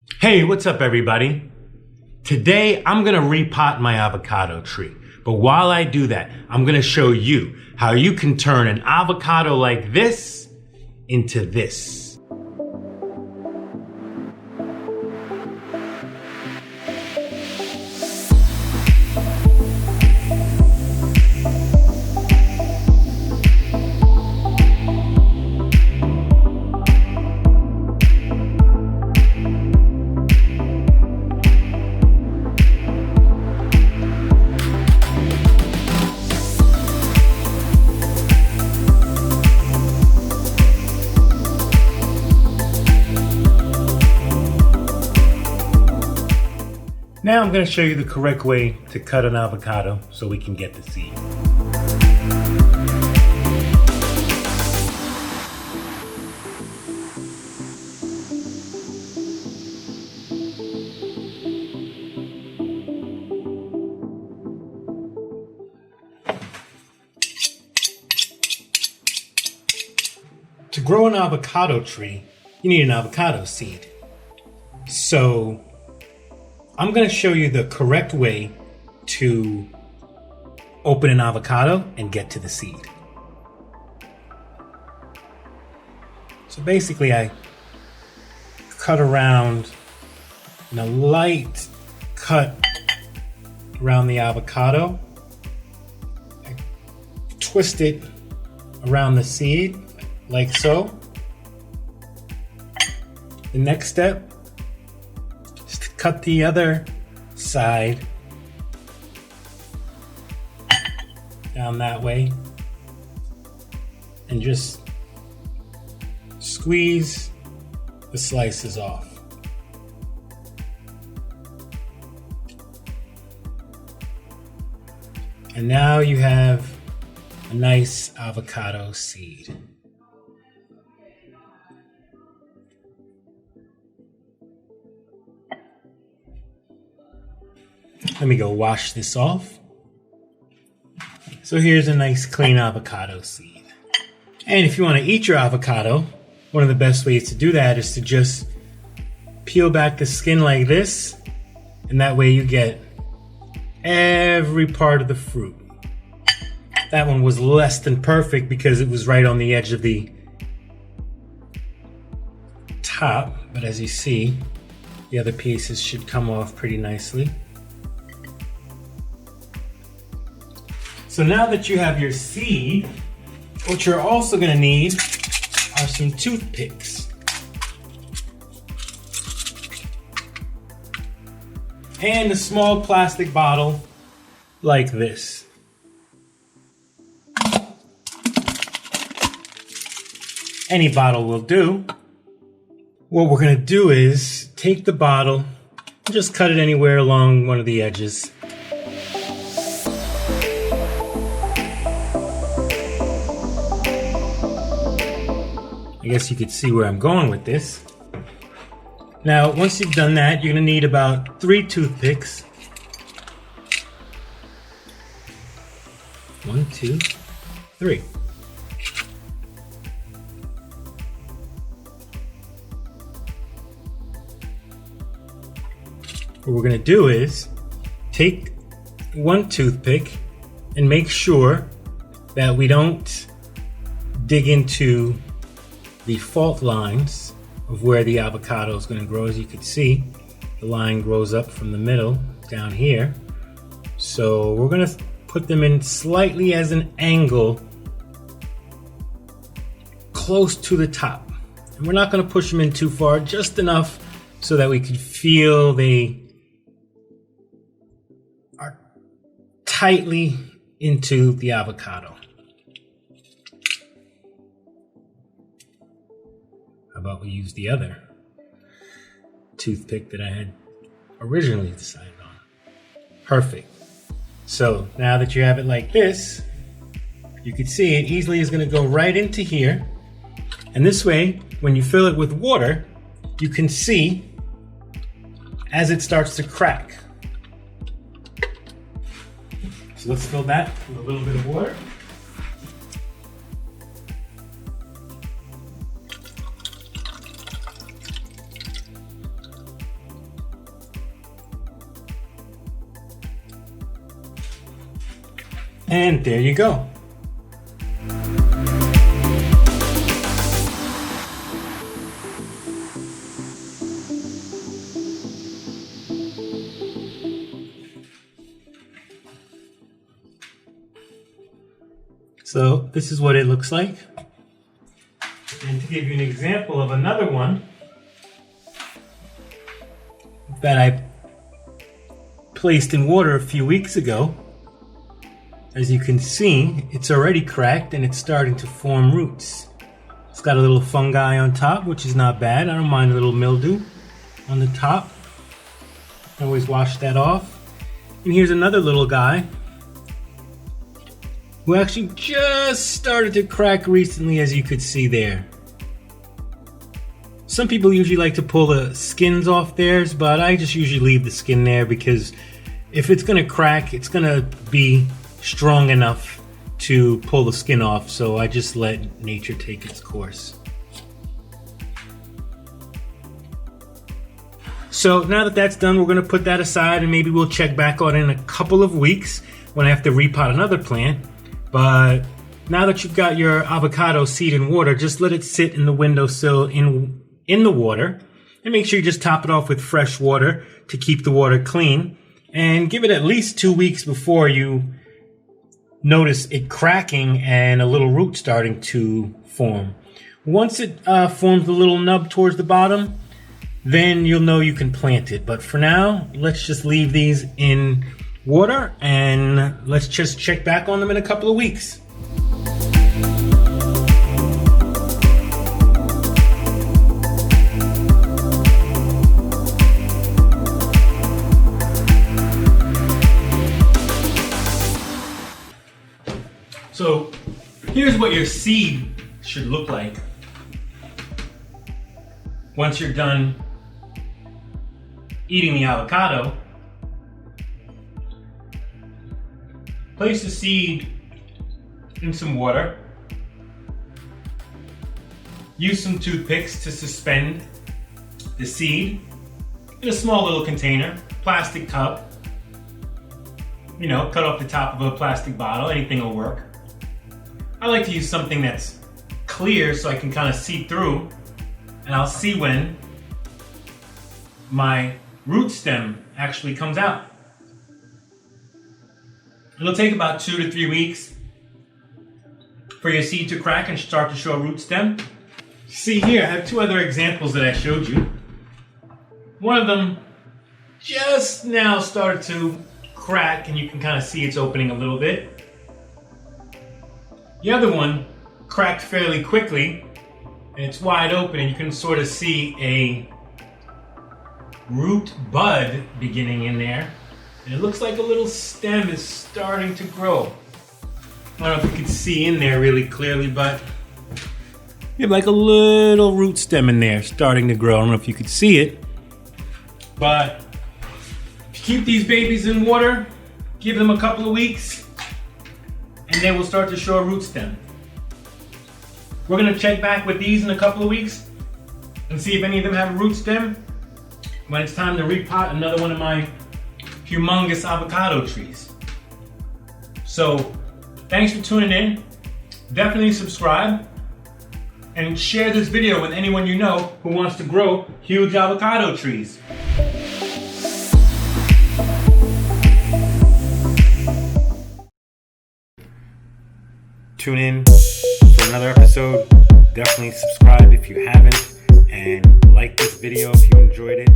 Hey, what's up everybody? Today I'm gonna repot my avocado tree. But while I do that, I'm gonna show you how you can turn an avocado like this into this. Now I'm going to show you the correct way to cut an avocado so we can get the seed. To grow an avocado tree, you need an avocado seed. So I'm going to show you the correct way to open an avocado and get to the seed. So basically I cut around in a light cut around the avocado. I twist it around the seed like so. The next step, cut the other side down that way and just squeeze the slices off. And now you have a nice avocado seed. Let me go wash this off. So here's a nice clean avocado seed. And if you want to eat your avocado, one of the best ways to do that is to just peel back the skin like this, and that way you get every part of the fruit. That one was less than perfect because it was right on the edge of the top, but as you see, the other pieces should come off pretty nicely. So now that you have your seed, what you're also going to need are some toothpicks. And a small plastic bottle like this. Any bottle will do. What we're going to do is take the bottle and just cut it anywhere along one of the edges. I guess you could see where I'm going with this. Now, once you've done that, you're going to need about 3 toothpicks. 1, 2, 3. What we're going to do is take 1 toothpick and make sure that we don't dig into the fault lines of where the avocado is going to grow. As you can see, the line grows up from the middle down here. So we're going to put them in slightly as an angle close to the top. And we're not going to push them in too far, just enough so that we can feel they are tightly into the avocado. How about we use the other toothpick that I had originally decided on? Perfect. So now that you have it like this, you can see it easily is going to go right into here. And this way, when you fill it with water, you can see as it starts to crack. So let's fill that with a little bit of water. And there you go. So this is what it looks like. And to give you an example of another one that I placed in water a few weeks ago, as you can see, it's already cracked and it's starting to form roots. It's got a little fungi on top, which is not bad. I don't mind a little mildew on the top. I always wash that off. And here's another little guy who actually just started to crack recently, as you could see there. Some people usually like to pull the skins off theirs, but I just usually leave the skin there because if it's gonna crack, it's gonna be strong enough to pull the skin off, so I just let nature take its course. So now that that's done, we're gonna put that aside and maybe we'll check back on it in a couple of weeks when I have to repot another plant. But now that you've got your avocado seed in water, just let it sit in the windowsill in the water, and make sure you just top it off with fresh water to keep the water clean, and give it at least 2 weeks before you notice it cracking and a little root starting to form. Once it forms a little nub towards the bottom, then you'll know you can plant it. But for now, let's just leave these in water and let's just check back on them in a couple of weeks. So here's what your seed should look like once you're done eating the avocado. Place the seed in some water. Use some toothpicks to suspend the seed in a small little container, plastic cup. You know, cut off the top of a plastic bottle, anything will work. I like to use something that's clear so I can kind of see through, and I'll see when my root stem actually comes out. It'll take about 2 to 3 weeks for your seed to crack and start to show a root stem. See here, I have 2 other examples that I showed you. One of them just now started to crack and you can kind of see it's opening a little bit. The other one cracked fairly quickly and it's wide open and you can sort of see a root bud beginning in there. And it looks like a little stem is starting to grow. I don't know if you can see in there really clearly, but you have like a little root stem in there starting to grow. I don't know if you could see it, but if you keep these babies in water, give them a couple of weeks, and they will start to show a root stem. We're gonna check back with these in a couple of weeks and see if any of them have a root stem when it's time to repot another one of my humongous avocado trees. So thanks for tuning in. Definitely subscribe and share this video with anyone you know who wants to grow huge avocado trees. Tune in for another episode. Definitely subscribe if you haven't, and like this video if you enjoyed it.